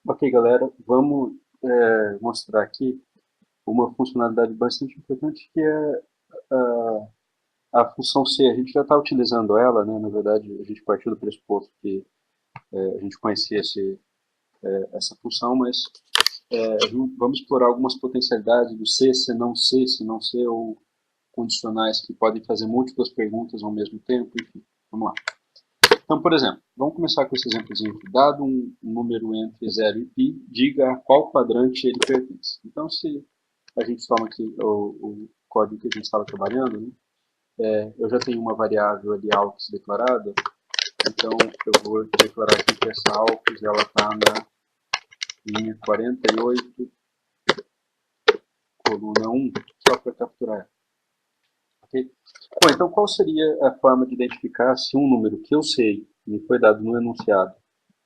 Ok, galera, vamos mostrar aqui uma funcionalidade bastante importante que é a função C. A gente já está utilizando ela, né? Na verdade, a gente partiu do pressuposto que a gente conhecia essa função, mas vamos explorar algumas potencialidades do C, se não C, se não C, ou condicionais que podem fazer múltiplas perguntas ao mesmo tempo, enfim, vamos lá. Então, por exemplo, vamos começar com esse exemplozinho aqui. Dado um número entre 0 e π, diga a qual quadrante ele pertence. Então, se a gente toma aqui o código que a gente estava trabalhando, né? Eu já tenho uma variável ali, AUX, declarada. Então, eu vou declarar aqui que essa AUX está na linha 48, coluna 1, só para capturar ela. Okay? Bom, então qual seria a forma de identificar se um número que eu sei, me foi dado no enunciado,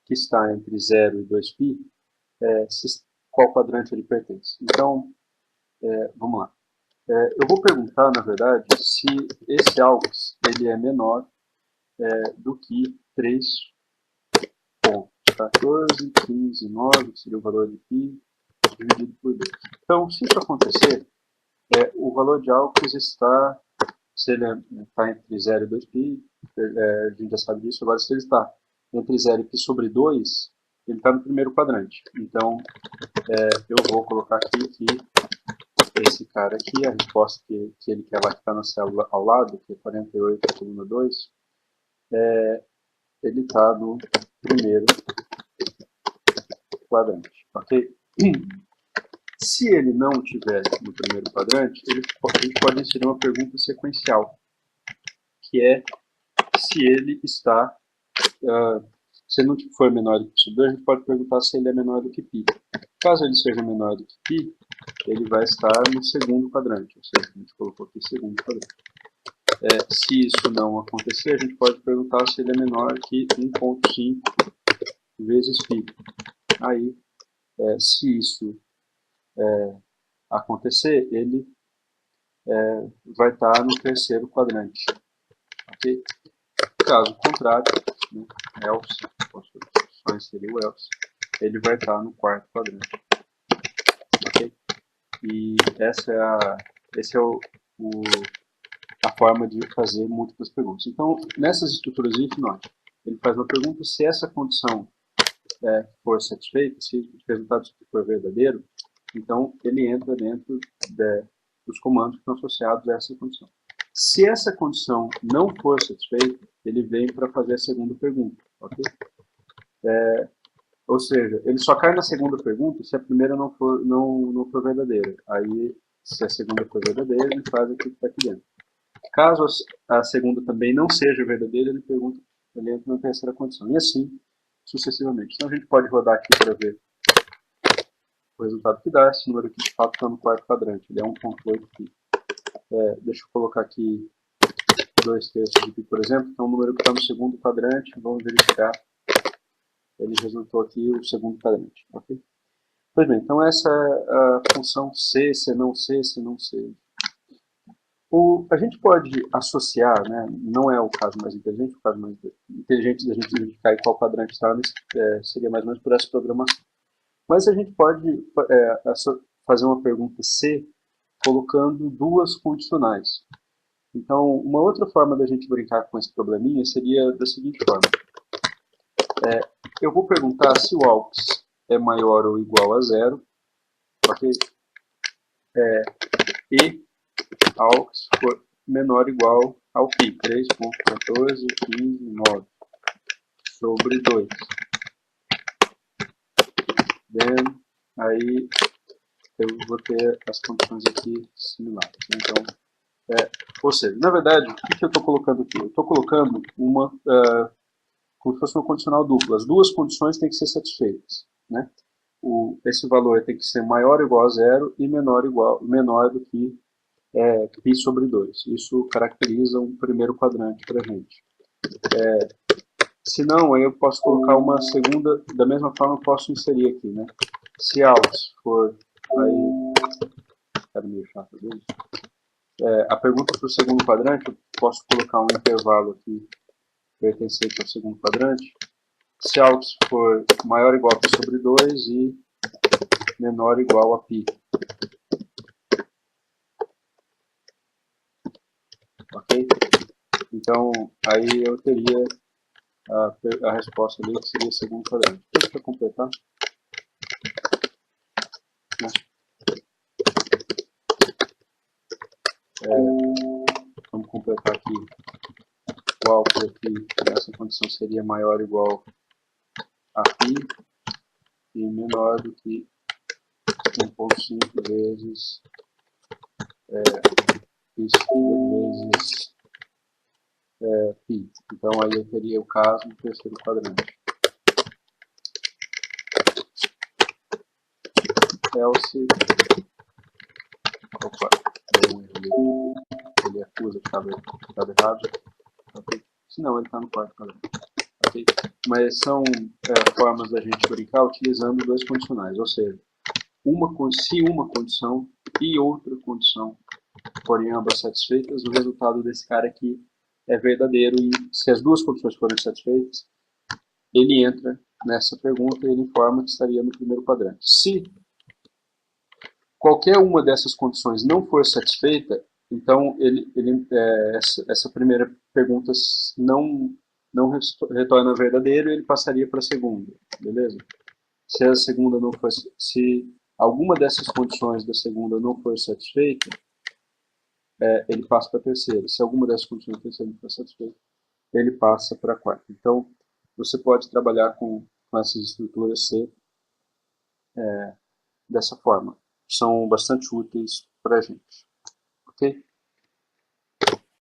que está entre 0 e 2π, qual quadrante ele pertence? Então, vamos lá. Eu vou perguntar, na verdade, se esse AUX ele é menor do que 3 pontos. 14, 15, 9, que seria o valor de π, dividido por 2. Então, se isso acontecer, o valor de AUX está, se ele está entre 0 e 2π, a gente já sabe disso. Agora, se ele está entre 0 e π sobre 2, ele está no primeiro quadrante. Então, eu vou colocar aqui que esse cara aqui, a resposta que ele quer lá que está na célula ao lado, que é 48, coluna 2, ele está no primeiro quadrante, ok? Se ele não estiver no primeiro quadrante, a gente pode inserir uma pergunta sequencial, que é se ele está, se ele não for menor do que π, a gente pode perguntar se ele é menor do que π. Caso ele seja menor do que π, ele vai estar no segundo quadrante, ou seja, a gente colocou aqui segundo quadrante. Se isso não acontecer, a gente pode perguntar se ele é menor que 1,5 vezes π. Aí, se isso acontecer, ele vai estar no terceiro quadrante. Okay? Caso contrário, né, else, posso só inserir o else, ele vai estar no quarto quadrante. Okay? E essa é a forma de fazer múltiplas perguntas. Então, nessas estruturas if not, ele faz uma pergunta se essa condição for satisfeita, se o resultado for verdadeiro, então ele entra dentro dos comandos que estão associados a essa condição. Se essa condição não for satisfeita, ele vem para fazer a segunda pergunta, ok? Ou seja, ele só cai na segunda pergunta se a primeira não for verdadeira. Aí, se a segunda for verdadeira, ele faz aquilo que está aqui dentro. Caso a segunda também não seja verdadeira, ele entra na terceira condição. E assim, sucessivamente. Então a gente pode rodar aqui para ver o resultado que dá. Esse número aqui de fato está no quarto quadrante, ele é 1,8 π. Deixa eu colocar aqui 2/3 de π, por exemplo, que é um número que está no segundo quadrante. Vamos verificar. Ele resultou aqui o segundo quadrante. Okay? Pois bem, então essa é a função C, se não C, se não C. A gente pode associar, né, não é o caso mais inteligente, o caso mais inteligente da gente identificar qual quadrante está, seria mais ou menos por essa programação. Mas a gente pode fazer uma pergunta C colocando duas condicionais. Então, uma outra forma da gente brincar com esse probleminha seria da seguinte forma. Eu vou perguntar se o AUX é maior ou igual a 0, ok? E AUX for menor ou igual ao π, 3,1415,9 sobre 2. Then, aí eu vou ter as condições aqui similares. Então, ou seja, na verdade, o que eu estou colocando aqui? Eu estou colocando como se fosse uma condicional dupla. As duas condições têm que ser satisfeitas, né? Esse valor tem que ser maior ou igual a 0 e menor do que π sobre 2. Isso caracteriza um primeiro quadrante para a gente. Se não, aí eu posso colocar uma segunda, da mesma forma eu posso inserir aqui, né? Se AUX for, aí, era meio chato dele. A pergunta para o segundo quadrante, eu posso colocar um intervalo aqui pertencente ao segundo quadrante, se algo for maior ou igual a π sobre 2 e menor ou igual a π. Ok? Então, aí eu teria a resposta ali, que seria segundo quadrante. Deixa eu completar. Vamos completar aqui. O álcool aqui, nessa condição, seria maior ou igual a π e menor do que 1,5 vezes π² vezes π. Então aí eu teria o caso do terceiro quadrante. Else, opa, ele acusa que estava errado. Okay. Se não, ele está no quarto quadrante. Okay. Mas são formas da gente brincar utilizando dois condicionais, ou seja, se uma condição e outra condição forem ambas satisfeitas, o resultado desse cara aqui é verdadeiro, e se as duas condições forem satisfeitas, ele entra nessa pergunta e ele informa que estaria no primeiro quadrante. Se qualquer uma dessas condições não for satisfeita, então essa primeira pergunta não retorna verdadeiro e ele passaria para a segunda, beleza? Se a segunda não for, se alguma dessas condições da segunda não for satisfeita, ele passa para a terceira. Se alguma dessas condições da terceira não for satisfeita, ele passa para a quarta. Então, você pode trabalhar com essas estruturas C dessa forma. São bastante úteis para a gente. Ok?